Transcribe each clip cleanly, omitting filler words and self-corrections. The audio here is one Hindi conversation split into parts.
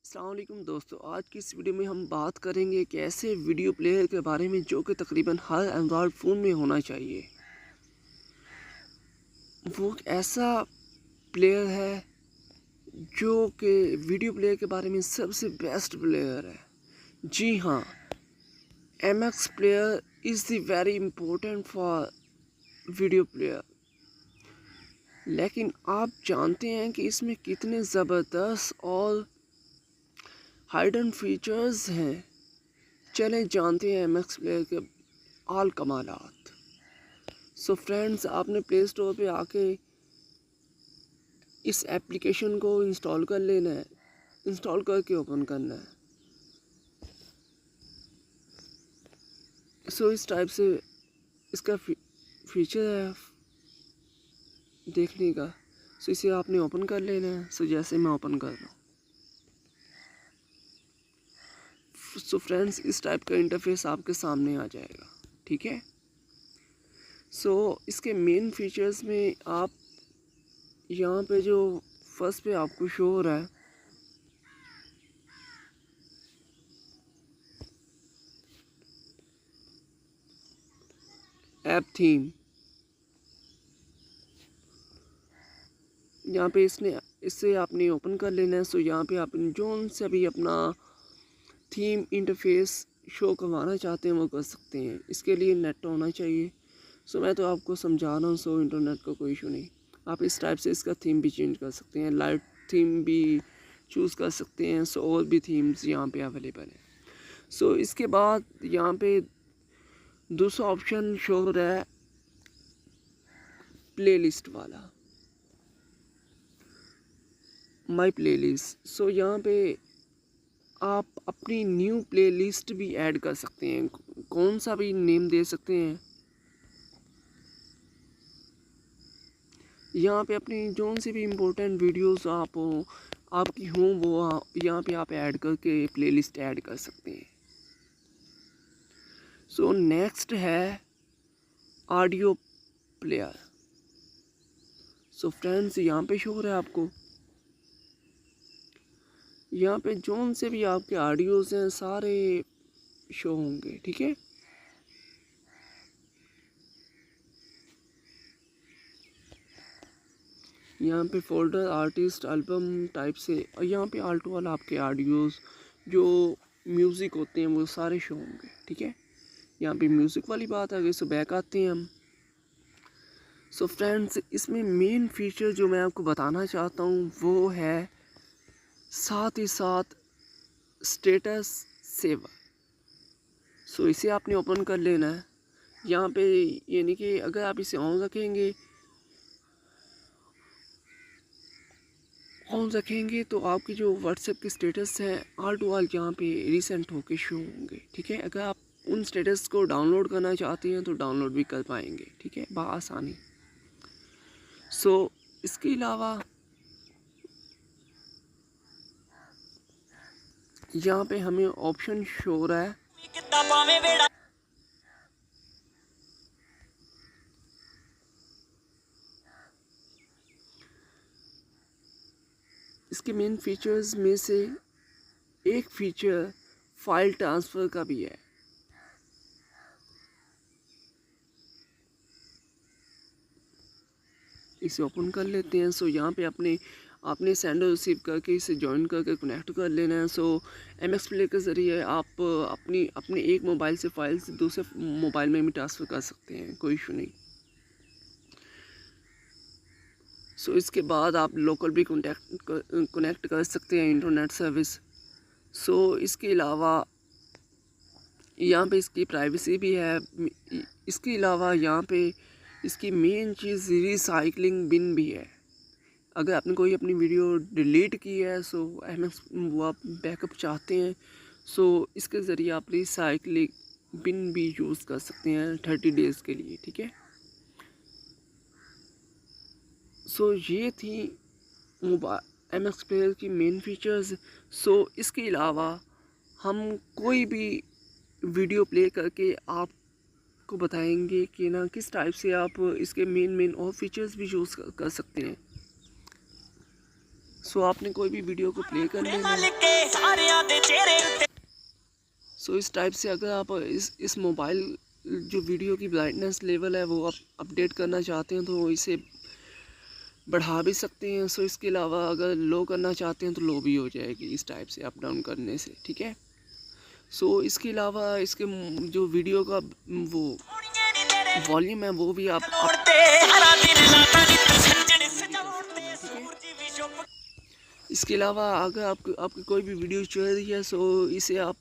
अस्सलाम वालेकुम दोस्तों, आज की इस वीडियो में हम बात करेंगे एक ऐसे वीडियो प्लेयर के बारे में जो कि तकरीबन हर एंड्रॉयड फ़ोन में होना चाहिए। वो एक ऐसा प्लेयर है जो कि वीडियो प्लेयर के बारे में सबसे बेस्ट प्लेयर है। जी हाँ, MX player is the very important for video player. लेकिन आप जानते हैं कि इसमें कितने ज़बरदस्त और हाइडन फीचर्स हैं। चले जानते हैं MX प्लेयर के आल कमालात। सो फ्रेंड्स, आपने प्ले स्टोर पे आके इस एप्लीकेशन को इंस्टॉल कर लेना है। इंस्टॉल करके ओपन करना है। सो इस टाइप से इसका फीचर है देखने का। सो इसे आपने ओपन कर लेना है। सो जैसे मैं ओपन कर रहा हूँ, सो फ्रेंड्स इस टाइप का इंटरफेस आपके सामने आ जाएगा। ठीक है। सो इसके मेन फीचर्स में आप यहाँ पे जो फर्स्ट पे आपको शो हो रहा है, ऐप थीम, यहाँ पे इससे आपने ओपन कर लेना है। सो यहाँ पे आप जोन से भी अपना थीम इंटरफेस शो करवाना चाहते हैं वो कर सकते हैं। इसके लिए नेट होना चाहिए। सो मैं तो आपको समझा रहा हूँ। सो इंटरनेट का कोई इशू नहीं। आप इस टाइप से इसका थीम भी चेंज कर सकते हैं, लाइट थीम भी चूज़ कर सकते हैं। सो और भी थीम्स यहाँ पे अवेलेबल हैं। सो इसके बाद यहाँ पे दूसरा ऑप्शन शो हो रहा है प्लेलिस्ट वाला, माई प्लेलिस्ट। सो यहाँ पे आप अपनी न्यू प्लेलिस्ट भी ऐड कर सकते हैं, कौन सा भी नेम दे सकते हैं। यहाँ पे अपनी जोन से भी इम्पोर्टेंट वीडियोस आपकी हों वो यहाँ पे आप ऐड करके प्लेलिस्ट ऐड कर सकते हैं। सो नेक्स्ट है ऑडियो प्लेयर। सो फ्रेंड्स यहाँ पे शो हो रहा है आपको, यहाँ पे जोन से भी आपके ऑडियोज़ हैं सारे शो होंगे। ठीक है। यहाँ पे फोल्डर, आर्टिस्ट, एल्बम टाइप से, और यहाँ पे ऑल टू ऑल आपके ऑडियोज़ जो म्यूज़िक होते हैं वो सारे शो होंगे। ठीक है। यहाँ पे म्यूज़िक वाली बात आ गई। सो बैक आते हैं हम। सो फ्रेंड्स, इसमें मेन फीचर जो मैं आपको बताना चाहता हूँ वो है साथ ही साथ स्टेटस सेवर। सो इसे आपने ओपन कर लेना है। यहाँ पे यानी कि अगर आप इसे ऑन रखेंगे तो आपकी जो व्हाट्सएप की स्टेटस है ऑल टू ऑल यहाँ पे रिसेंट होके शो होंगे। ठीक है। अगर आप उन स्टेटस को डाउनलोड करना चाहते हैं तो डाउनलोड भी कर पाएंगे। ठीक है, बआसानी। सो इसके अलावा यहाँ पे हमें ऑप्शन शो हो रहा है इसके मेन फीचर्स में से एक फीचर फाइल ट्रांसफ़र का भी है। इसे ओपन कर लेते हैं। सो यहाँ पे आपने सेंड और रिसीव करके इसे ज्वाइन करके कनेक्ट कर लेना है। सो MX प्लेयर के ज़रिए आप अपने एक मोबाइल से फाइल से दूसरे मोबाइल में भी ट्रांसफ़र कर सकते हैं, कोई इशू नहीं। सो इसके बाद आप लोकल भी कनेक्ट कर सकते हैं इंटरनेट सर्विस। सो इसके अलावा यहाँ पे इसकी प्राइवेसी भी है। इसके अलावा यहाँ पे इसकी मेन चीज़ रिसाइकलिंग बिन भी है। अगर आपने कोई अपनी वीडियो डिलीट की है सो MX वो आप बैकअप चाहते हैं, सो इसके ज़रिए आप रिसाइकलिंग बिन भी यूज़ कर सकते हैं 30 डेज़ के लिए। ठीक है। सो ये थी MX प्लेयर की मेन फीचर्स। सो इसके अलावा हम कोई भी वीडियो प्ले करके आपको बताएंगे कि ना किस टाइप से आप इसके मेन और फीचर्स भी यूज़ कर सकते हैं। सो आपने कोई भी वीडियो को प्ले कर लेना है। सो इस टाइप से अगर आप इस मोबाइल जो वीडियो की ब्राइटनेस लेवल है वो आप अपडेट करना चाहते हैं तो इसे बढ़ा भी सकते हैं। सो इसके अलावा अगर लो करना चाहते हैं तो लो भी हो जाएगी इस टाइप से अप डाउन करने से, ठीक है। सो इसके अलावा इसके जो वीडियो का वो वॉल्यूम है वो भी आप इसके अलावा अगर आपकी कोई भी वीडियो चल रही है सो इसे आप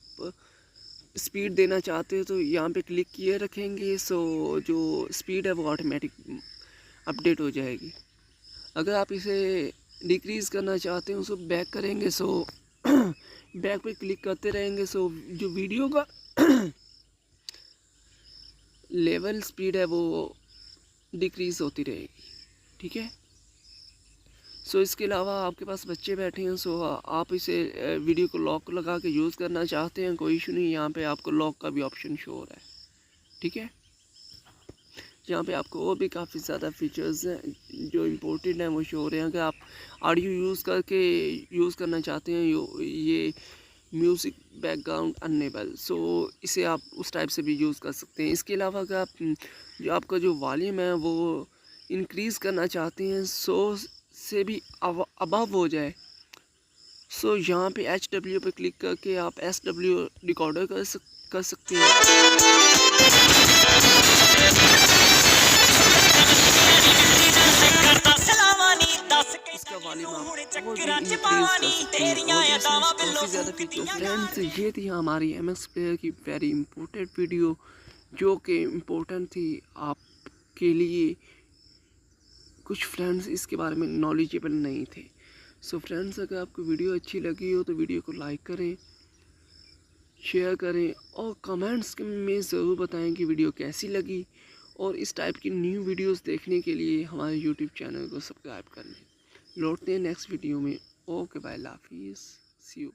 स्पीड देना चाहते हो तो यहाँ पे क्लिक किए रखेंगे। सो जो स्पीड है वो ऑटोमेटिक अपडेट हो जाएगी। अगर आप इसे डिक्रीज़ करना चाहते हैं उसको बैक करेंगे। सो बैक पे क्लिक करते रहेंगे। सो जो वीडियो का लेवल स्पीड है वो डिक्रीज़ होती रहेगी, ठीक है। सो इसके अलावा आपके पास बच्चे बैठे हैं सो आप इसे वीडियो को लॉक लगा के यूज़ करना चाहते हैं, कोई इशू नहीं। यहाँ पे आपको लॉक का भी ऑप्शन शो हो रहा है, ठीक है। यहाँ पे आपको और भी काफ़ी ज़्यादा फीचर्स हैं जो इम्पोर्टेंट हैं वो शो हो रहे हैं। अगर आप ऑडियो यूज़ करके यूज़ करना चाहते हैं ये म्यूज़िक बैकग्राउंड अनेबल, सो इसे आप उस टाइप से भी यूज़ कर सकते हैं। इसके अलावा अगर आप जो आपका जो वॉल्यूम है वो इंक्रीज़ करना चाहते हैं सो से भी अबव हो जाए, सो यहाँ पे HW पे क्लिक करके आप SW रिकॉर्डर कर सकते हैं। इसका वॉल्यूम आप और भी इंक्रीज कर सकते हैं और इसमें काफ़ी ज़्यादा फीचर्स। फ्रेंड्स ये थी हमारी MX प्लेयर की वेरी इंपॉर्टेंट वीडियो जो कि इम्पोर्टेंट थी आपके लिए। कुछ फ्रेंड्स इसके बारे में नॉलेजेबल नहीं थे। सो फ्रेंड्स अगर आपको वीडियो अच्छी लगी हो तो वीडियो को लाइक करें, शेयर करें और कमेंट्स में ज़रूर बताएं कि वीडियो कैसी लगी। और इस टाइप की न्यू वीडियोस देखने के लिए हमारे यूट्यूब चैनल को सब्सक्राइब कर लें। लौटते हैं नेक्स्ट वीडियो में। ओके बाय, अल्लाह हाफिज़, सी यू।